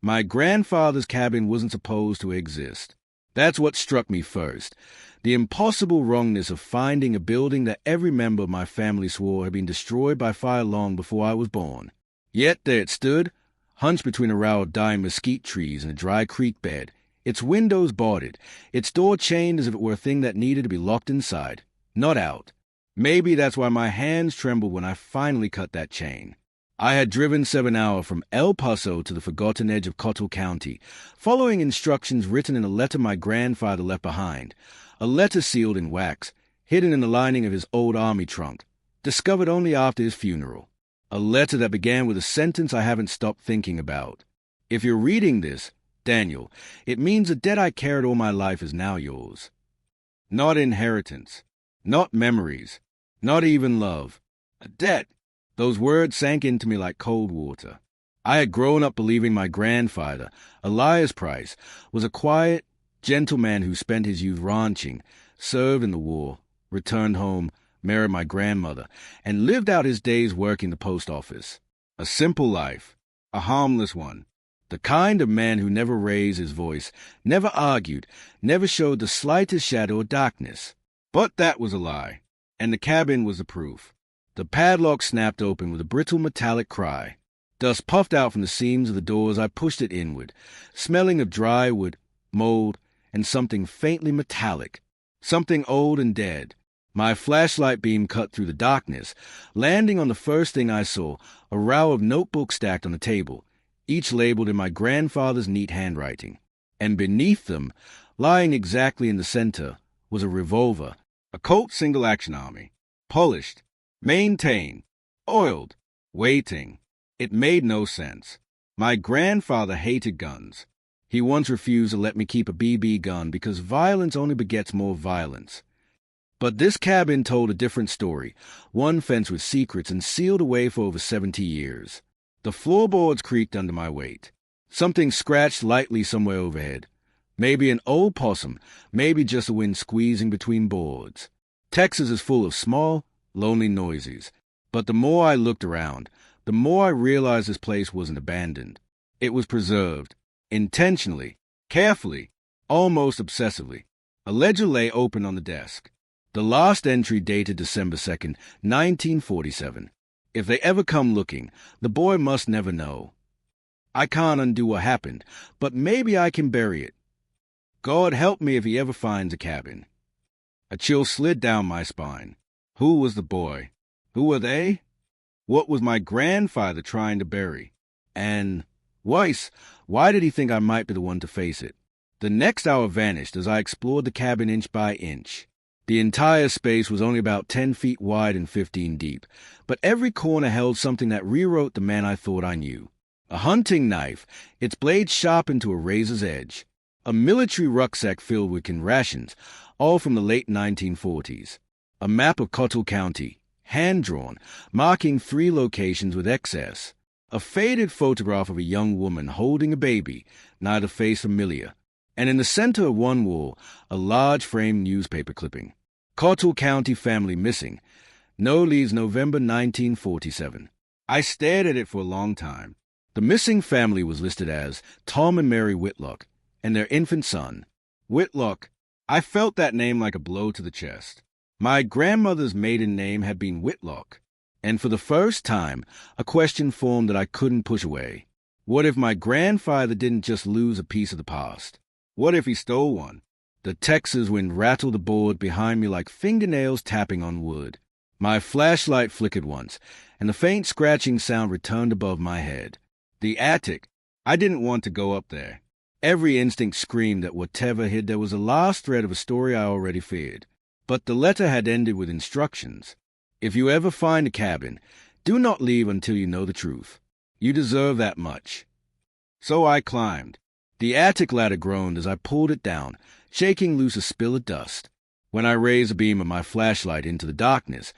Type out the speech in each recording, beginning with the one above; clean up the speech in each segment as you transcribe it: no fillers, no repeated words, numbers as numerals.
My grandfather's cabin wasn't supposed to exist. That's what struck me first. The impossible wrongness of finding a building that every member of my family swore had been destroyed by fire long before I was born. Yet there it stood, hunched between a row of dying mesquite trees and a dry creek bed, its windows boarded, its door chained as if it were a thing that needed to be locked inside, not out. Maybe that's why my hands trembled when I finally cut that chain. I had driven 7 hours from El Paso to the forgotten edge of Cottle County, following instructions written in a letter my grandfather left behind, a letter sealed in wax, hidden in the lining of his old army trunk, discovered only after his funeral. A letter that began with a sentence I haven't stopped thinking about. If you're reading this, Daniel, it means the debt I carried all my life is now yours. Not inheritance, not memories, not even love. A debt. Those words sank into me like cold water. I had grown up believing my grandfather, Elias Price, was a quiet, gentle man who spent his youth ranching, served in the war, returned home, married my grandmother, and lived out his days working the post office. A simple life, a harmless one. The kind of man who never raised his voice, never argued, never showed the slightest shadow of darkness. But that was a lie, and the cabin was the proof. The padlock snapped open with a brittle metallic cry. Dust puffed out from the seams of the doors. I pushed it inward, smelling of dry wood, mold, and something faintly metallic, something old and dead. My flashlight beam cut through the darkness, landing on the first thing I saw, a row of notebooks stacked on the table, each labeled in my grandfather's neat handwriting. And beneath them, lying exactly in the center, was a revolver, a Colt single-action army, polished, maintained, oiled, waiting. It made no sense. My grandfather hated guns. He once refused to let me keep a BB gun because violence only begets more violence. But this cabin told a different story, one fenced with secrets and sealed away for over 70 years. The floorboards creaked under my weight. Something scratched lightly somewhere overhead. Maybe an old possum, maybe just the wind squeezing between boards. Texas is full of small, lonely noises. But the more I looked around, the more I realized this place wasn't abandoned. It was preserved, intentionally, carefully, almost obsessively. A ledger lay open on the desk. The last entry dated December 2nd, 1947. If they ever come looking, the boy must never know. I can't undo what happened, but maybe I can bury it. God help me if he ever finds a cabin. A chill slid down my spine. Who was the boy? Who were they? What was my grandfather trying to bury? And, Weiss, why did he think I might be the one to face it? The next hour vanished as I explored the cabin inch by inch. The entire space was only about 10 feet wide and 15 deep, but every corner held something that rewrote the man I thought I knew. A hunting knife, its blade sharpened to a razor's edge. A military rucksack filled with rations, all from the late 1940s. A map of Cottle County, hand-drawn, marking 3 locations with excess. A faded photograph of a young woman holding a baby, neither face familiar. And in the center of one wall, a large framed newspaper clipping. Cottle County family missing. No leads November 1947. I stared at it for a long time. The missing family was listed as Tom and Mary Whitlock, and their infant son. Whitlock. I felt that name like a blow to the chest. My grandmother's maiden name had been Whitlock, and for the first time, a question formed that I couldn't push away. What if my grandfather didn't just lose a piece of the past? What if he stole one? The Texas wind rattled the board behind me like fingernails tapping on wood. My flashlight flickered once, and the faint scratching sound returned above my head. The attic. I didn't want to go up there. Every instinct screamed that whatever hid there was a last thread of a story I already feared. But the letter had ended with instructions. If you ever find a cabin, do not leave until you know the truth. You deserve that much. So I climbed. The attic ladder groaned as I pulled it down, shaking loose a spill of dust. When I raised the beam of my flashlight into the darkness,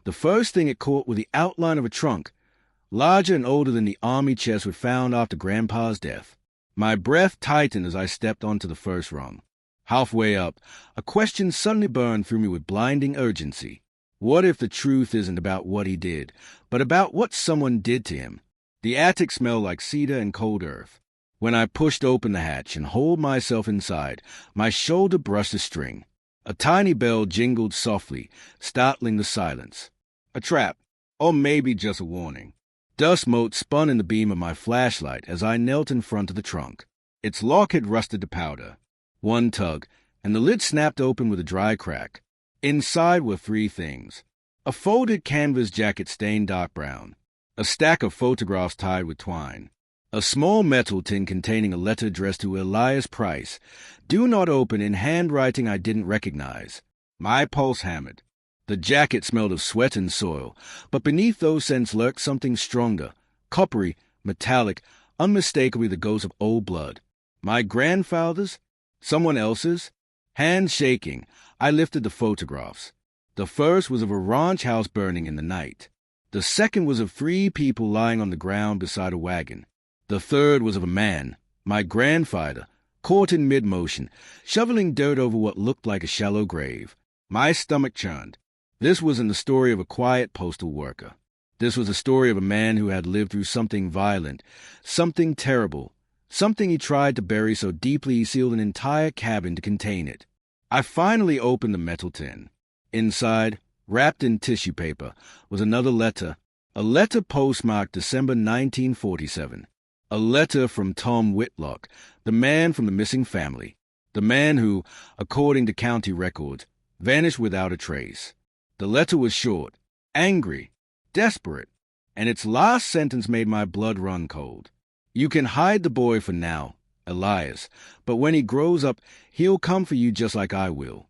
the first thing it caught was the outline of a trunk, larger and older than the army chest we'd found after Grandpa's death. My breath tightened as I stepped onto the first rung. Halfway up, a question suddenly burned through me with blinding urgency. What if the truth isn't about what he did, but about what someone did to him? The attic smelled like cedar and cold earth. When I pushed open the hatch and hauled myself inside, my shoulder brushed a string. A tiny bell jingled softly, startling the silence. A trap, or maybe just a warning. Dust motes spun in the beam of my flashlight as I knelt in front of the trunk. Its lock had rusted to powder. One tug, and the lid snapped open with a dry crack. Inside were three things. A folded canvas jacket stained dark brown. A stack of photographs tied with twine. A small metal tin containing a letter addressed to Elias Price. Do not open, in handwriting I didn't recognize. My pulse hammered. The jacket smelled of sweat and soil, but beneath those scents lurked something stronger, coppery, metallic, unmistakably the ghost of old blood. My grandfather's? Someone else's? Hands shaking, I lifted the photographs. The first was of a ranch house burning in the night. The second was of three people lying on the ground beside a wagon. The third was of a man, my grandfather, caught in mid-motion, shoveling dirt over what looked like a shallow grave. My stomach churned. This wasn't the story of a quiet postal worker. This was the story of a man who had lived through something violent, something terrible, something he tried to bury so deeply he sealed an entire cabin to contain it. I finally opened the metal tin. Inside, wrapped in tissue paper, was another letter, a letter postmarked December 1947. A letter from Tom Whitlock, the man from the missing family, the man who, according to county records, vanished without a trace. The letter was short, angry, desperate, and its last sentence made my blood run cold. You can hide the boy for now, Elias, but when he grows up, he'll come for you just like I will.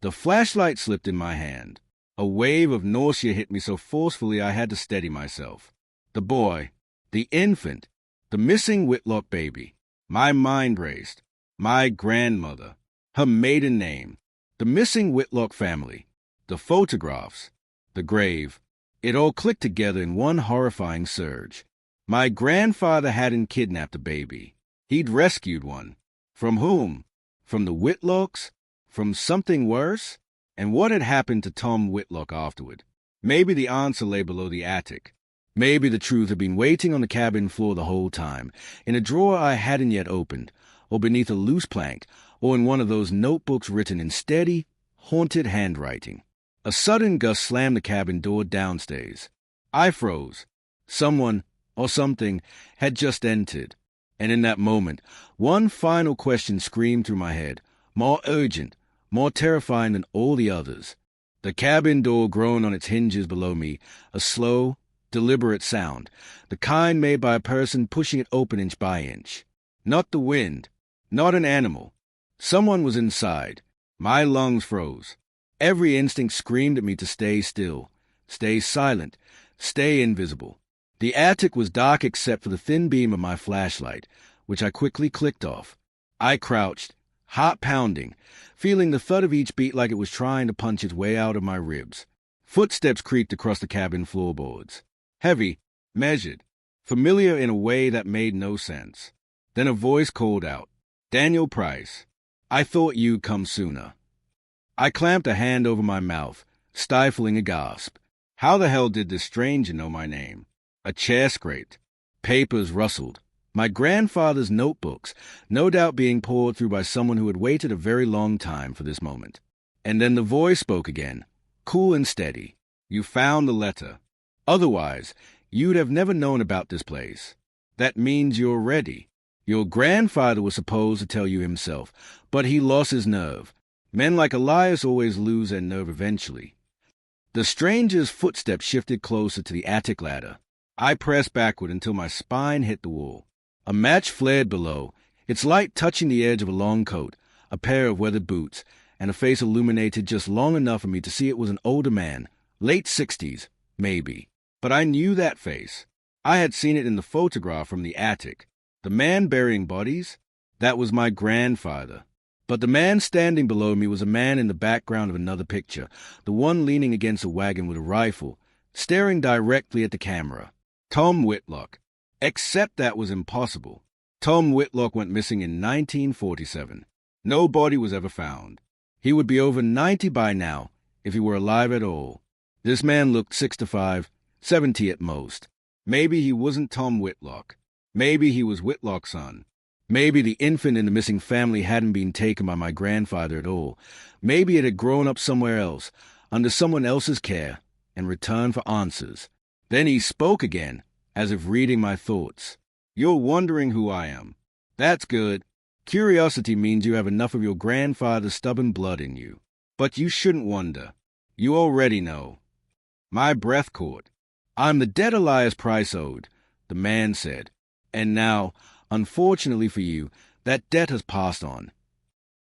The flashlight slipped in my hand. A wave of nausea hit me so forcefully I had to steady myself. The boy, the infant, the missing Whitlock baby. My mind raced. My grandmother. Her maiden name. The missing Whitlock family. The photographs. The grave. It all clicked together in one horrifying surge. My grandfather hadn't kidnapped a baby. He'd rescued one. From whom? From the Whitlocks? From something worse? And what had happened to Tom Whitlock afterward? Maybe the answer lay below the attic. Maybe the truth had been waiting on the cabin floor the whole time, in a drawer I hadn't yet opened, or beneath a loose plank, or in one of those notebooks written in steady, haunted handwriting. A sudden gust slammed the cabin door downstairs. I froze. Someone, or something, had just entered. And in that moment, one final question screamed through my head, more urgent, more terrifying than all the others. The cabin door groaned on its hinges below me, a slow, deliberate sound, the kind made by a person pushing it open inch by inch. Not the wind, not an animal. Someone was inside. My lungs froze. Every instinct screamed at me to stay still, stay silent, stay invisible. The attic was dark except for the thin beam of my flashlight, which I quickly clicked off. I crouched, heart pounding, feeling the thud of each beat like it was trying to punch its way out of my ribs. Footsteps creaked across the cabin floorboards. Heavy, measured, familiar in a way that made no sense. Then a voice called out, "Daniel Price, I thought you'd come sooner." I clamped a hand over my mouth, stifling a gasp. How the hell did this stranger know my name? A chair scraped. Papers rustled. My grandfather's notebooks, no doubt being poured through by someone who had waited a very long time for this moment. And then the voice spoke again, cool and steady. "You found the letter. Otherwise, you'd have never known about this place. That means you're ready. Your grandfather was supposed to tell you himself, but he lost his nerve. Men like Elias always lose their nerve eventually." The stranger's footsteps shifted closer to the attic ladder. I pressed backward until my spine hit the wall. A match flared below, its light touching the edge of a long coat, a pair of weathered boots, and a face illuminated just long enough for me to see it was an older man, late 60s, maybe. But I knew that face. I had seen it in the photograph from the attic. The man burying bodies? That was my grandfather. But the man standing below me was a man in the background of another picture, the one leaning against a wagon with a rifle, staring directly at the camera. Tom Whitlock. Except that was impossible. Tom Whitlock went missing in 1947. No body was ever found. He would be over 90 by now, if he were alive at all. This man looked 65, 70 at most. Maybe he wasn't Tom Whitlock. Maybe he was Whitlock's son. Maybe the infant in the missing family hadn't been taken by my grandfather at all. Maybe it had grown up somewhere else, under someone else's care, in return for answers. Then he spoke again, as if reading my thoughts. You're wondering who I am. That's good. Curiosity means you have enough of your grandfather's stubborn blood in you. But you shouldn't wonder. You already know. My breath caught. I'm the dead Elias Price owed, the man said. And now, unfortunately for you, that debt has passed on.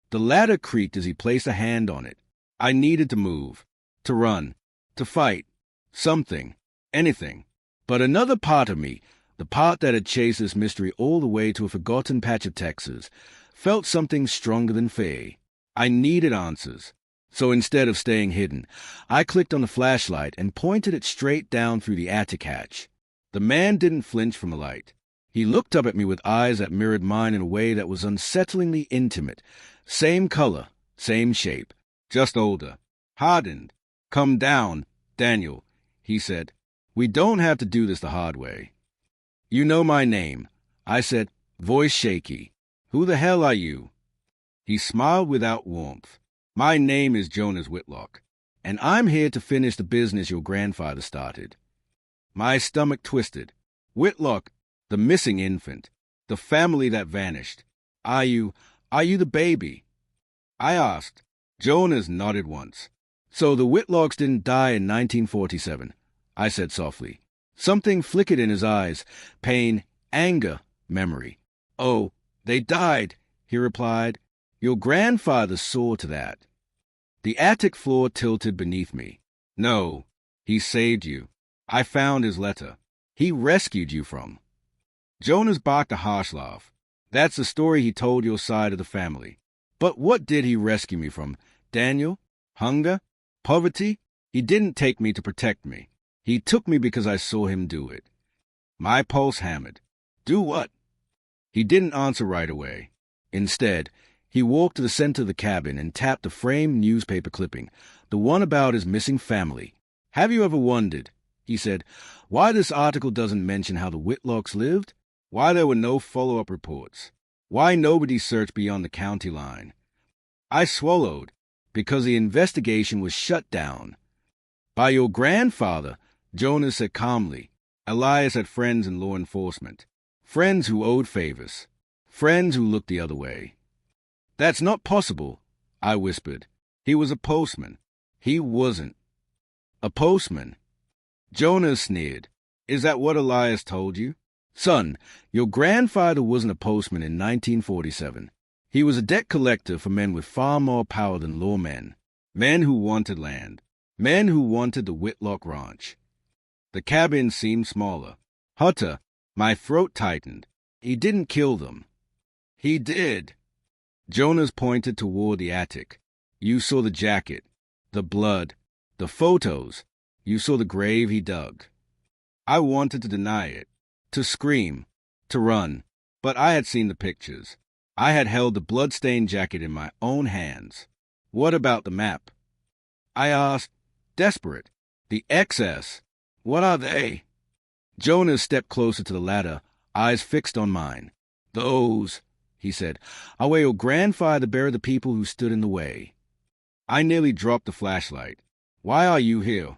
The ladder creaked as he placed a hand on it. I needed to move, to run, to fight, something, anything. But another part of me, the part that had chased this mystery all the way to a forgotten patch of Texas, felt something stronger than fear. I needed answers. So instead of staying hidden, I clicked on the flashlight and pointed it straight down through the attic hatch. The man didn't flinch from the light. He looked up at me with eyes that mirrored mine in a way that was unsettlingly intimate. Same color, same shape, just older, hardened. Come down, Daniel, he said. We don't have to do this the hard way. You know my name, I said, voice shaky. Who the hell are you? He smiled without warmth. My name is Jonas Whitlock, and I'm here to finish the business your grandfather started. My stomach twisted. Whitlock, the missing infant, the family that vanished. Are you the baby? I asked. Jonas nodded once. So the Whitlocks didn't die in 1947, I said softly. Something flickered in his eyes, pain, anger, memory. Oh, they died, he replied. Your grandfather saw to that. The attic floor tilted beneath me. No, he saved you. I found his letter. He rescued you from. Jonas barked a harsh laugh. That's the story he told your side of the family. But what did he rescue me from? Daniel? Hunger? Poverty? He didn't take me to protect me. He took me because I saw him do it. My pulse hammered. Do what? He didn't answer right away. Instead, he walked to the center of the cabin and tapped a framed newspaper clipping, the one about his missing family. Have you ever wondered, he said, why this article doesn't mention how the Whitlocks lived? Why there were no follow-up reports? Why nobody searched beyond the county line? I swallowed, because the investigation was shut down. By your grandfather, Jonas said calmly. Elias had friends in law enforcement. Friends who owed favors. Friends who looked the other way. That's not possible, I whispered. He was a postman. He wasn't. A postman? Jonas sneered. Is that what Elias told you? Son, your grandfather wasn't a postman in 1947. He was a debt collector for men with far more power than lawmen. Men who wanted land. Men who wanted the Whitlock Ranch. The cabin seemed smaller. Hutter, my throat tightened. He didn't kill them. He did. Jonas pointed toward the attic. You saw the jacket, the blood, the photos. You saw the grave he dug. I wanted to deny it, to scream, to run, but I had seen the pictures. I had held the blood-stained jacket in my own hands. What about the map? I asked, desperate. The XS. What are they? Jonas stepped closer to the ladder, eyes fixed on mine. Those, he said, are where your grandfather buried the people who stood in the way. I nearly dropped the flashlight. Why are you here?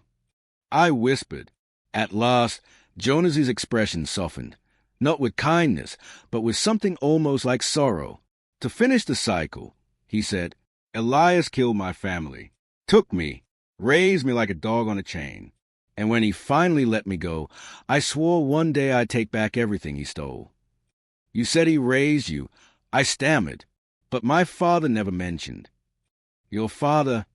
I whispered. At last, Jonas's expression softened, not with kindness, but with something almost like sorrow. To finish the cycle, he said, Elias killed my family, took me, raised me like a dog on a chain. And when he finally let me go, I swore one day I'd take back everything he stole. You said he raised you. I stammered, but my father never mentioned. Your father?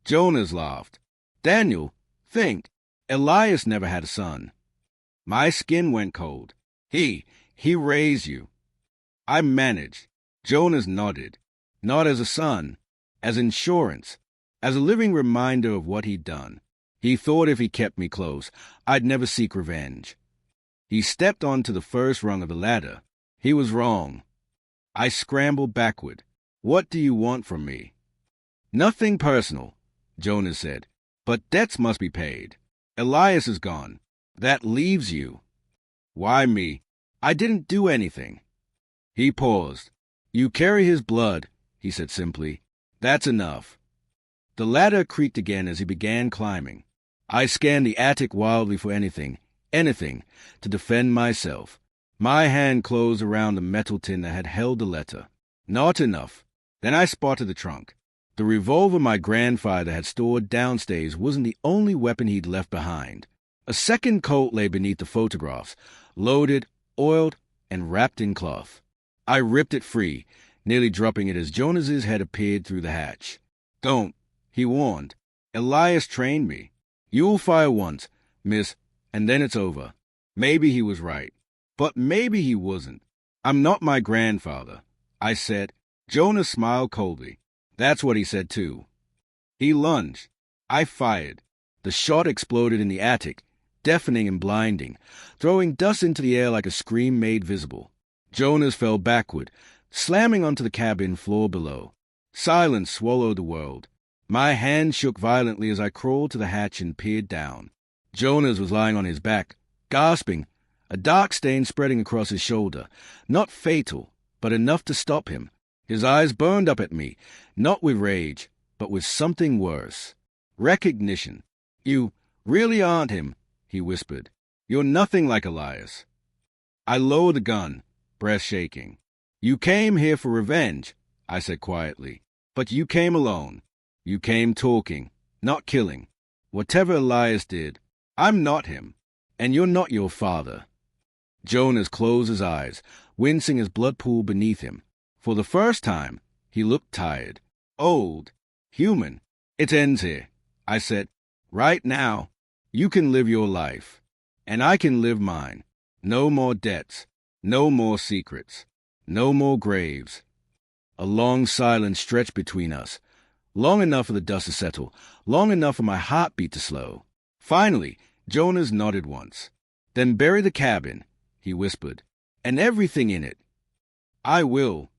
Jonas laughed. Daniel, think. Elias never had a son. My skin went cold. He raised you. I managed. Jonas nodded. Not as a son, as insurance, as a living reminder of what he'd done. He thought if he kept me close, I'd never seek revenge. He stepped onto the first rung of the ladder. He was wrong. I scrambled backward. What do you want from me? Nothing personal, Jonas said, but debts must be paid. Elias is gone. That leaves you. Why me? I didn't do anything. He paused. You carry his blood, he said simply. That's enough. The ladder creaked again as he began climbing. I scanned the attic wildly for anything, to defend myself. My hand closed around the metal tin that had held the letter. Not enough. Then I spotted the trunk. The revolver my grandfather had stored downstairs wasn't the only weapon he'd left behind. A second Colt lay beneath the photographs, loaded, oiled, and wrapped in cloth. I ripped it free, nearly dropping it as Jonas's head appeared through the hatch. Don't, he warned. Elias trained me. You'll fire once, miss, and then it's over. Maybe he was right. But maybe he wasn't. I'm not my grandfather, I said. Jonas smiled coldly. That's what he said, too. He lunged. I fired. The shot exploded in the attic, deafening and blinding, throwing dust into the air like a scream made visible. Jonas fell backward, slamming onto the cabin floor below. Silence swallowed the world. My hand shook violently as I crawled to the hatch and peered down. Jonas was lying on his back, gasping, a dark stain spreading across his shoulder, not fatal, but enough to stop him. His eyes burned up at me, not with rage, but with something worse. Recognition. You really aren't him, he whispered. You're nothing like Elias. I lowered the gun, breath shaking. You came here for revenge, I said quietly. But you came alone. You came talking, not killing. Whatever Elias did, I'm not him, and you're not your father. Jonas closed his eyes, wincing as blood pooled beneath him. For the first time, he looked tired, old, human. It ends here, I said. Right now, you can live your life, and I can live mine. No more debts, no more secrets, no more graves. A long silence stretched between us, long enough for the dust to settle, long enough for my heartbeat to slow. Finally, Jonas nodded once. Then bury the cabin, he whispered, and everything in it. I will.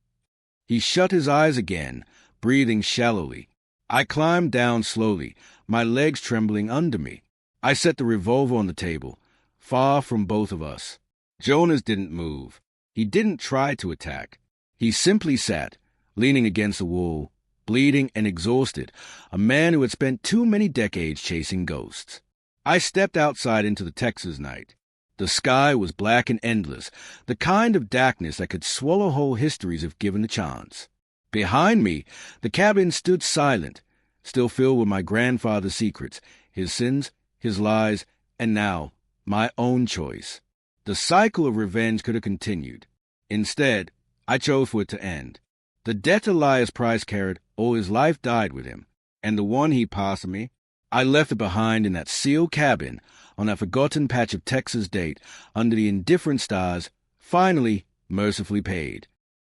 He shut his eyes again, breathing shallowly. I climbed down slowly, my legs trembling under me. I set the revolver on the table, far from both of us. Jonas didn't move. He didn't try to attack. He simply sat, leaning against the wall, bleeding and exhausted, a man who had spent too many decades chasing ghosts. I stepped outside into the Texas night. The sky was black and endless, the kind of darkness that could swallow whole histories if given a chance. Behind me, the cabin stood silent, still filled with my grandfather's secrets, his sins, his lies, and now, my own choice. The cycle of revenge could have continued. Instead, I chose for it to end. The debt Elias Price carried, all his life died with him, and the one he passed me, I left it behind in that sealed cabin on that forgotten patch of Texas date under the indifferent stars, finally, mercifully paid.